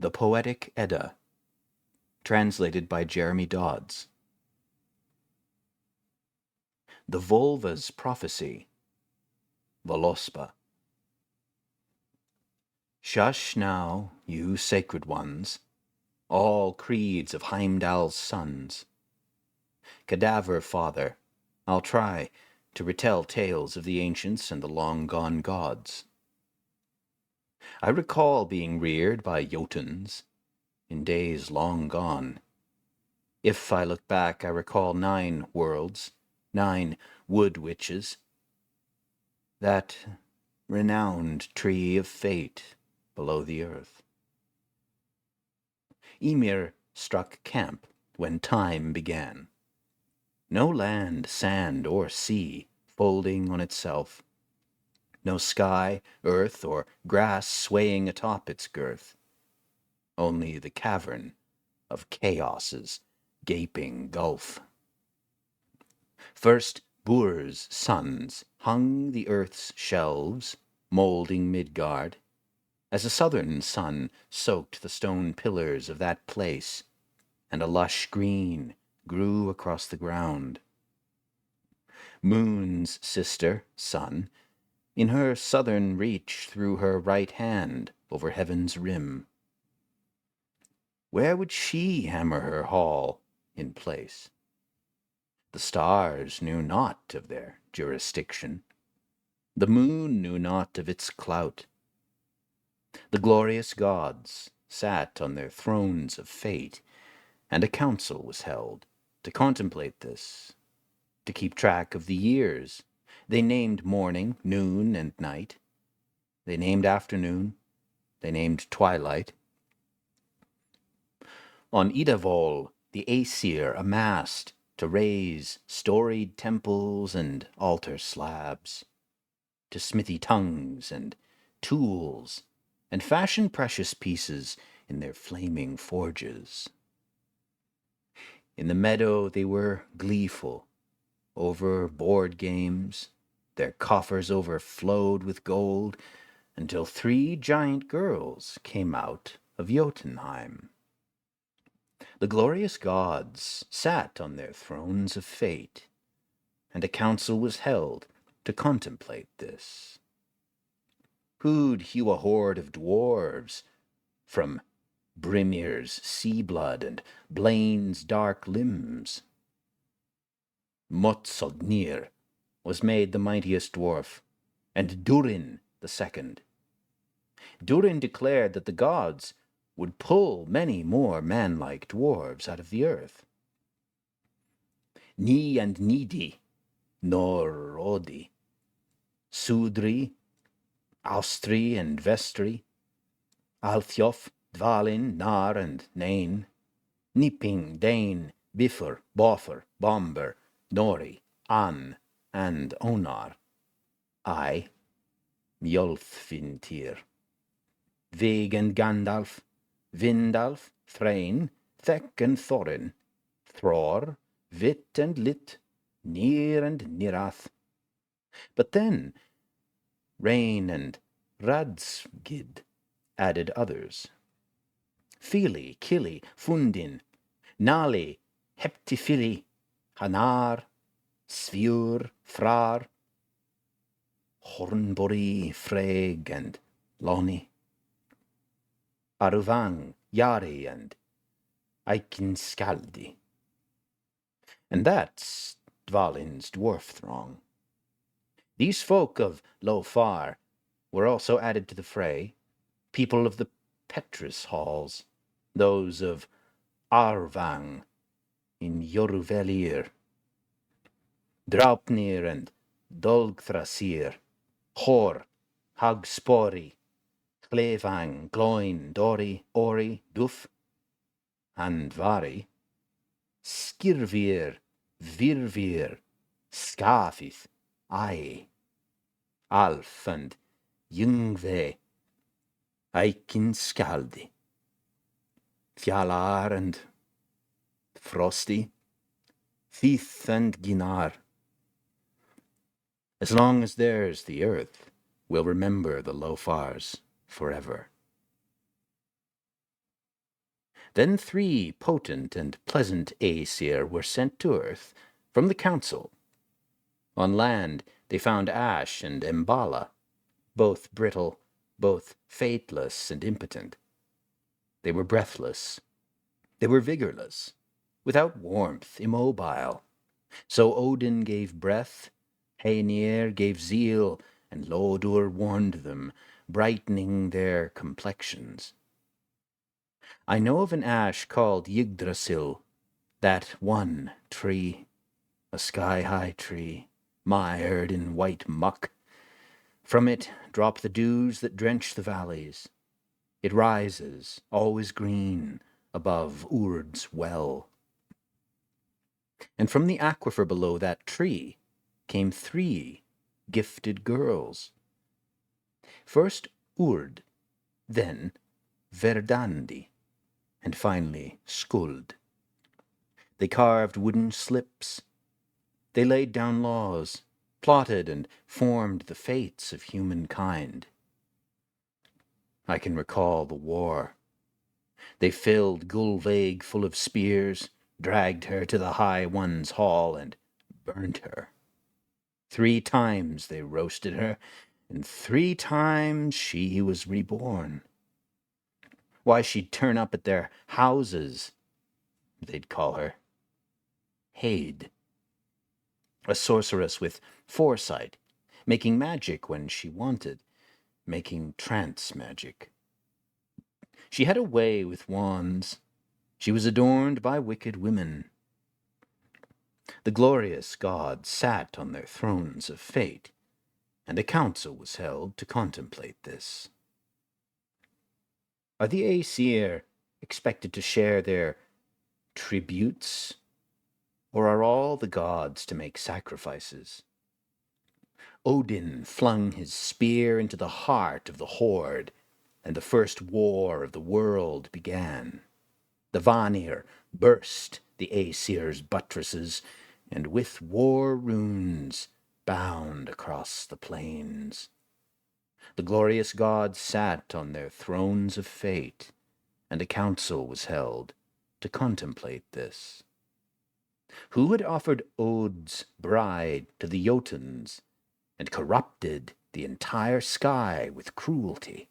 The Poetic Edda, translated by Jeramy Dodds. The Volva's Prophecy, Volospa. Shush now, you sacred ones, all creeds of Heimdall's sons. Cadaver father, I'll try to retell tales of the ancients and the long-gone gods. I recall being reared by Jotuns in days long gone. If I look back, I recall 9 worlds, 9 wood witches, that renowned tree of fate below the earth. Ymir struck camp when time began. No land, sand, or sea folding on itself. No sky, earth, or grass swaying atop its girth. Only the cavern of chaos's gaping gulf. First Bur's sons hung the earth's shelves, molding Midgard, as a southern sun soaked the stone pillars of that place, and a lush green grew across the ground. Moon's sister, Sun, in her southern reach threw her right hand over heaven's rim. Where would she hammer her hall in place? The stars knew not of their jurisdiction. The moon knew not of its clout. The glorious gods sat on their thrones of fate, and a council was held to contemplate this, to keep track of the years. They named morning, noon, and night. They named afternoon. They named twilight. On Idavol, the Aesir amassed to raise storied temples and altar slabs, to smithy tongues and tools, and fashion precious pieces in their flaming forges. In the meadow they were gleeful over board games. Their coffers overflowed with gold, until 3 giant girls came out of Jotunheim. The glorious gods sat on their thrones of fate, and a council was held to contemplate this. Who'd hew a horde of dwarves from Brimir's sea blood and Blaine's dark limbs? Motsognir was made the mightiest dwarf, and Durin the second. Durin declared that the gods would pull many more man-like dwarves out of the earth. Ni and Nidi, Norodi, Sudri, Austri and Vestri, Althjof, Dvalin, Nar and Nain, Nipping, Dane, Bifur, Bofur, Bomber, Nori, An, and Onar. I, Mjolfvintir, Veg and Gandalf, Vindalf, Thrain, Thek and Thorin, Thror, Vit and Lit, Nir and Nirath. But then Rain and Radsgid added others. Fili, Kili, Fundin, Nali, Heptifili, Hanar, Sviur, Frar, Hornbori, Freg, and Loni, Aruvang, Yari, and Eikinskaldi. And that's Dvalin's dwarf throng. These folk of Lofar were also added to the fray, people of the Petrus halls, those of Arvang in Joruvelir, Draupnir and Dolgthrasir, Hor, Hagspori, Clevang, Gloin, Dori, Ori, Duf, and Vari, Skirvir, Virvir, Skafith, Ai, Alf and Yngve, Eikinskaldi, Fjalar and Frosty, Thith and Ginar. As long as there's the earth, we'll remember the Lofars forever. Then 3 potent and pleasant Aesir were sent to earth from the council. On land they found Ash and Embala, both brittle, both fateless and impotent. They were breathless. They were vigorless, without warmth, immobile. So Odin gave breath, Haenir gave zeal, and Lodur warned them, brightening their complexions. I know of an ash called Yggdrasil, that one tree, a sky-high tree, mired in white muck. From it drop the dews that drench the valleys. It rises, always green, above Urd's well. And from the aquifer below that tree came 3 gifted girls. First Urd, then Verdandi, and finally Skuld. They carved wooden slips. They laid down laws, plotted and formed the fates of humankind. I can recall the war. They filled Gulveig full of spears, dragged her to the High One's hall, and burned her. 3 times they roasted her, and 3 times she was reborn. Why, she'd turn up at their houses, they'd call her Haid, a sorceress with foresight, making magic when she wanted, making trance magic. She had a way with wands. She was adorned by wicked women. The glorious gods sat on their thrones of fate, and a council was held to contemplate this. Are the Aesir expected to share their tributes, or are all the gods to make sacrifices? Odin flung his spear into the heart of the horde, and the first war of the world began. The Vanir burst the Aesir's buttresses, and with war runes bound across the plains. The glorious gods sat on their thrones of fate, and a council was held to contemplate this. Who had offered Od's bride to the Jotuns and corrupted the entire sky with cruelty?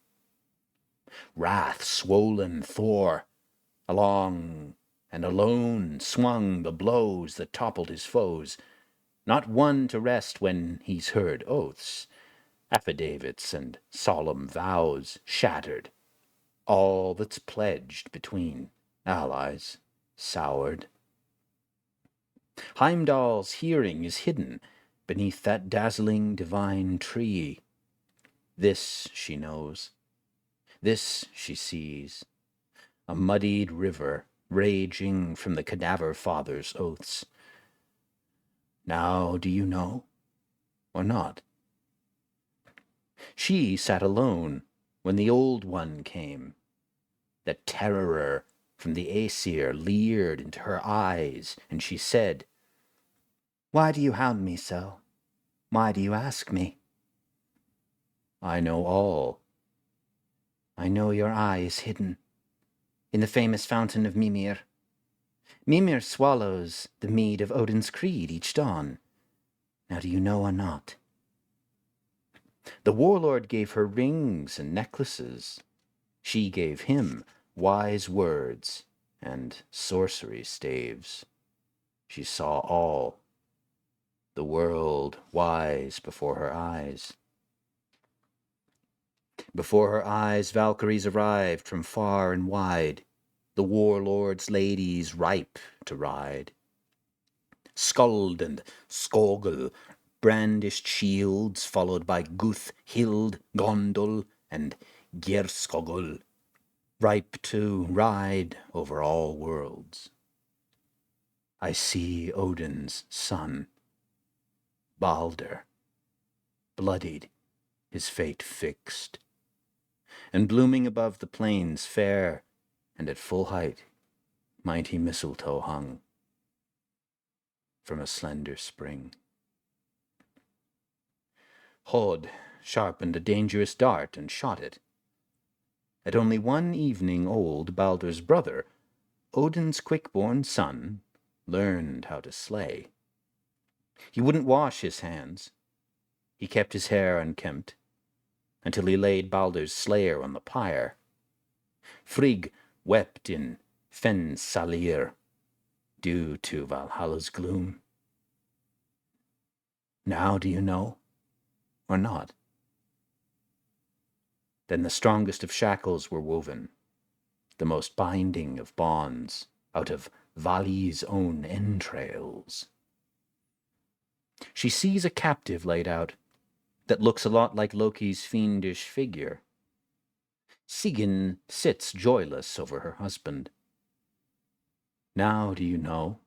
Wrath-swollen Thor, along and alone swung the blows that toppled his foes, not one to rest when he's heard oaths, affidavits and solemn vows shattered, all that's pledged between allies soured. Heimdall's hearing is hidden beneath that dazzling divine tree. This she knows, this she sees, a muddied river raging from the cadaver father's oaths. Now do you know, or not? She sat alone when the Old One came. The terror from the Aesir leered into her eyes, and she said, "Why do you hound me so? Why do you ask me?" "I know all." "I know your eye is hidden in the famous fountain of Mimir. Mimir swallows the mead of Odin's creed each dawn. Now do you know or not?" The warlord gave her rings and necklaces. She gave him wise words and sorcery staves. She saw all, the world wise before her eyes. Before her eyes Valkyries arrived from far and wide, the warlord's ladies ripe to ride. Skuld and Skogul brandished shields, followed by Guth, Hild, Gondul, and Gerskogul, ripe to ride over all worlds. I see Odin's son, Balder, bloodied, his fate fixed, and blooming above the plains fair, and at full height, mighty mistletoe hung from a slender spring. Hod sharpened a dangerous dart and shot it. At only 1 evening old, Balder's brother Odin's quick-born son learned how to slay. He wouldn't wash his hands. He kept his hair unkempt until he laid Baldur's slayer on the pyre. Frigg wept in Fensalir due to Valhalla's gloom. Now do you know, or not? Then the strongest of shackles were woven, the most binding of bonds, out of Vali's own entrails. She sees a captive laid out that looks a lot like Loki's fiendish figure. Sigyn sits joyless over her husband. Now do you know,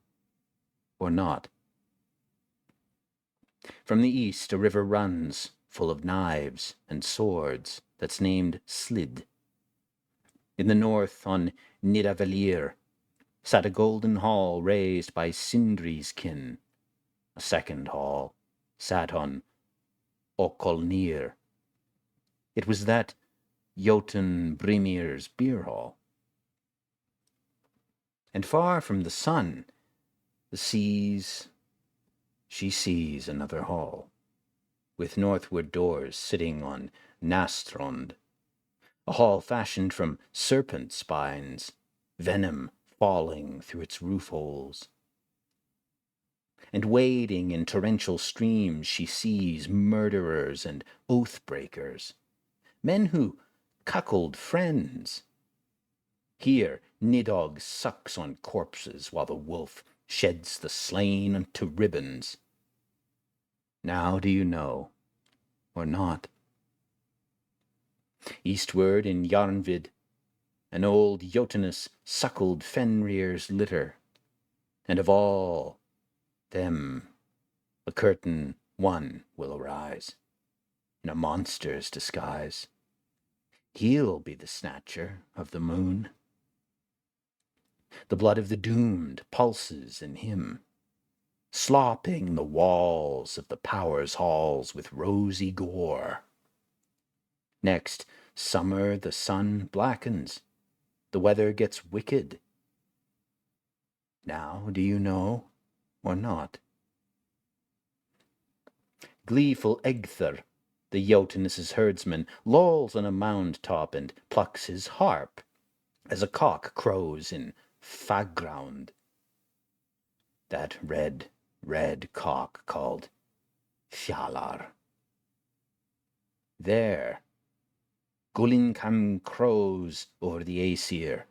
or not? From the east a river runs, full of knives and swords, that's named Slid. In the north, on Nidavellir, sat a golden hall raised by Sindri's kin. A second hall sat on Okolnir. It was that Jotun Brimir's beer hall. And far from the sun, the seas, she sees another hall, with northward doors sitting on Nastrond, a hall fashioned from serpent spines, venom falling through its roof holes. And wading in torrential streams she sees murderers and oath-breakers, men who cuckold friends. Here Nidog sucks on corpses while the wolf sheds the slain unto ribbons. Now do you know, or not? Eastward in Jarnvid, an old Jotunus suckled Fenrir's litter, and of all them a curtain one will arise, in a monster's disguise. He'll be the snatcher of the moon. The blood of the doomed pulses in him, slopping the walls of the powers' halls with rosy gore. Next summer the sun blackens, the weather gets wicked. Now do you know, or not? Gleeful Egther, the Jotunus' herdsman, lolls on a mound top and plucks his harp as a cock crows in Faground. That red cock called Fjalar. There, Gullinkam crows over the Aesir,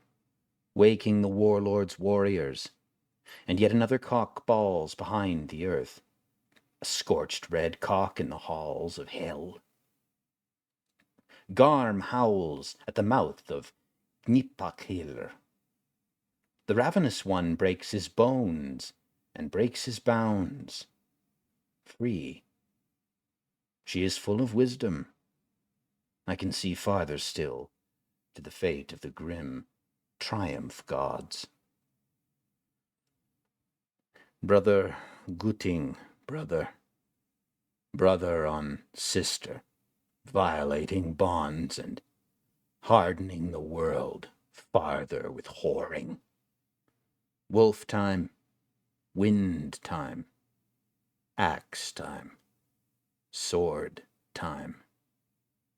waking the warlord's warriors, and yet another cock bawls behind the earth, a scorched red cock in the halls of hell. Garm howls at the mouth of Gnipakil. The ravenous one breaks his bones and breaks his bounds. Free. She is full of wisdom. I can see farther still, to the fate of the grim triumph gods. Brother Gutting, brother on sister, violating bonds and hardening the world farther with whoring. Wolf time, wind time, axe time, sword time,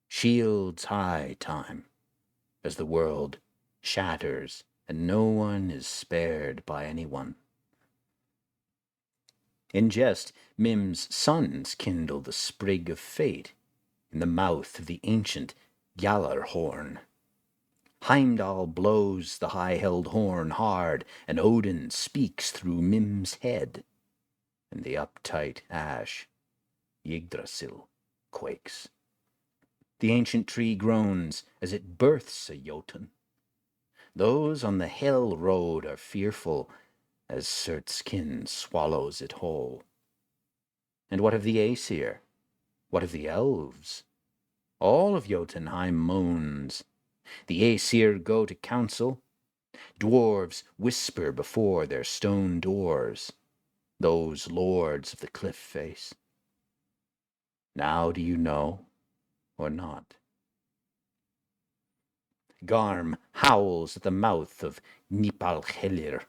shields high time, as the world shatters and no one is spared by anyone. In jest, Mim's sons kindle the sprig of fate in the mouth of the ancient Gjallarhorn. Heimdall blows the high-held horn hard, and Odin speaks through Mim's head, and the uptight ash, Yggdrasil, quakes. The ancient tree groans as it births a Jotun. Those on the hell road are fearful as Surt's kin swallows it whole. And what of the Aesir? What of the elves? All of Jotunheim moans. The Aesir go to council. Dwarves whisper before their stone doors, those lords of the cliff face. Now do you know, or not? Garm howls at the mouth of Nipalchelir.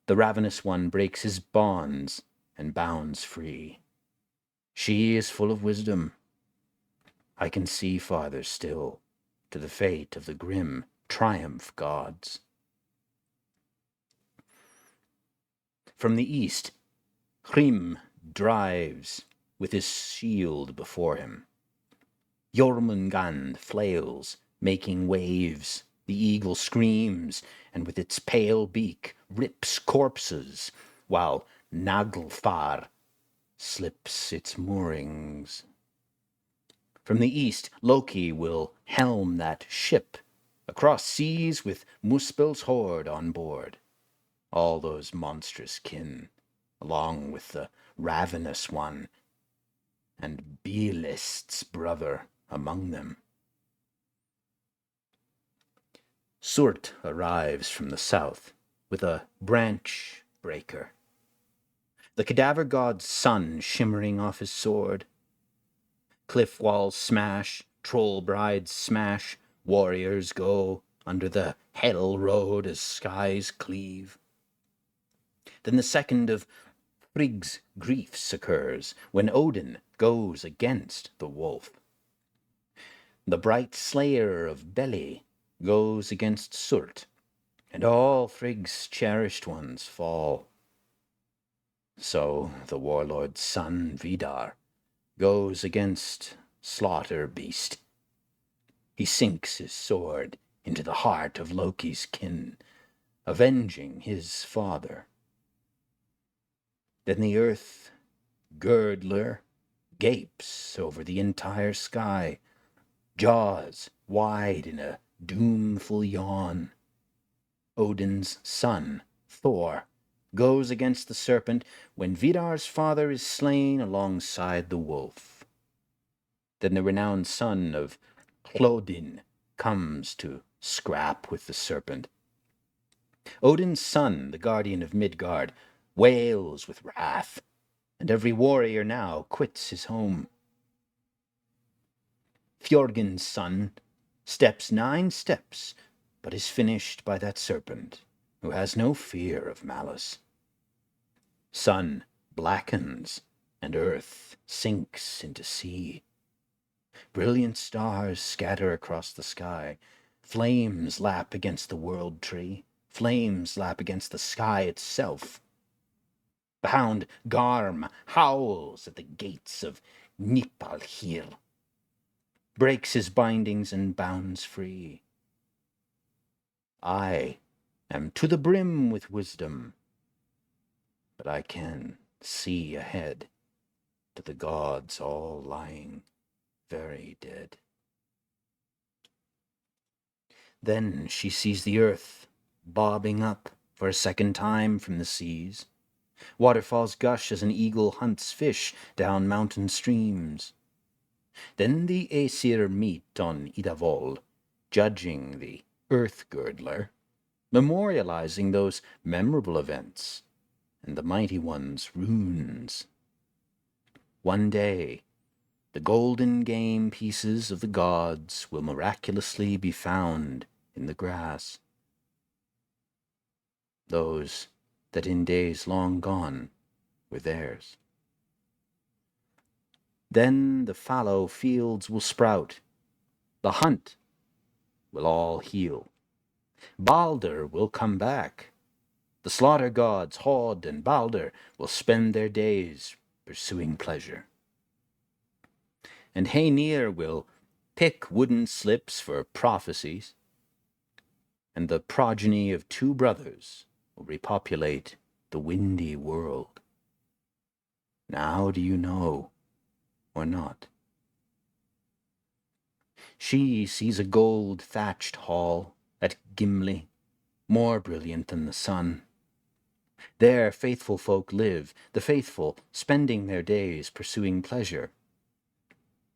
The ravenous one breaks his bonds and bounds free. She is full of wisdom. I can see farther still, to the fate of the grim triumph gods. From the east, Hrym drives with his shield before him. Jormungand flails, making waves. The eagle screams, and with its pale beak rips corpses, while Naglfar slips its moorings. From the east, Loki will helm that ship across seas with Muspel's horde on board. All those monstrous kin, along with the ravenous one, and Belist's brother among them. Surt arrives from the south with a branch breaker, the cadaver god's sun shimmering off his sword. Cliff walls smash, troll brides smash, warriors go under the hell road as skies cleave. Then the second of Frigg's griefs occurs, when Odin goes against the wolf. The bright slayer of Beli goes against Surt, and all Frigg's cherished ones fall. So the warlord's son, Vidar, goes against Slaughter Beast. He sinks his sword into the heart of Loki's kin, avenging his father. Then the earth girdler gapes over the entire sky, jaws wide in a doomful yawn. Odin's son, Thor, goes against the serpent when Vidar's father is slain alongside the wolf. Then the renowned son of Hlodin comes to scrap with the serpent. Odin's son, the guardian of Midgard, wails with wrath, and every warrior now quits his home. Fjorgen's son steps 9 steps, but is finished by that serpent, who has no fear of malice. Sun blackens, and earth sinks into sea. Brilliant stars scatter across the sky. Flames lap against the world tree. Flames lap against the sky itself. The hound Garm howls at the gates of Nipalhir, breaks his bindings and bounds free. I am to the brim with wisdom, but I can see ahead to the gods all lying very dead. Then she sees the earth bobbing up for a second time from the seas. Waterfalls gush as an eagle hunts fish down mountain streams. Then the Aesir meet on Idavol, judging the earth girdler, memorializing those memorable events and the mighty one's runes. One day, the golden game pieces of the gods will miraculously be found in the grass. Those that in days long gone were theirs. Then the fallow fields will sprout, the hunt will all heal. Balder will come back. The slaughter gods, Hod and Balder, will spend their days pursuing pleasure. And Haenir will pick wooden slips for prophecies, and the progeny of 2 brothers will repopulate the windy world. Now do you know, or not? She sees a gold-thatched hall at Gimli, more brilliant than the sun. There faithful folk live, the faithful spending their days pursuing pleasure.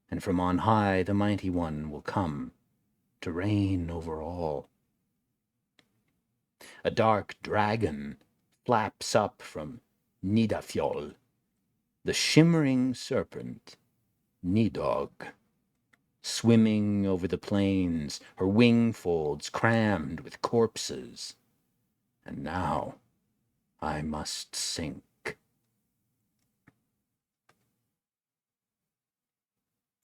And from on high the mighty one will come to reign over all. A dark dragon flaps up from Nidafjol, the shimmering serpent Nidog. swimming over the plains, her wing folds crammed with corpses. And now I must sink.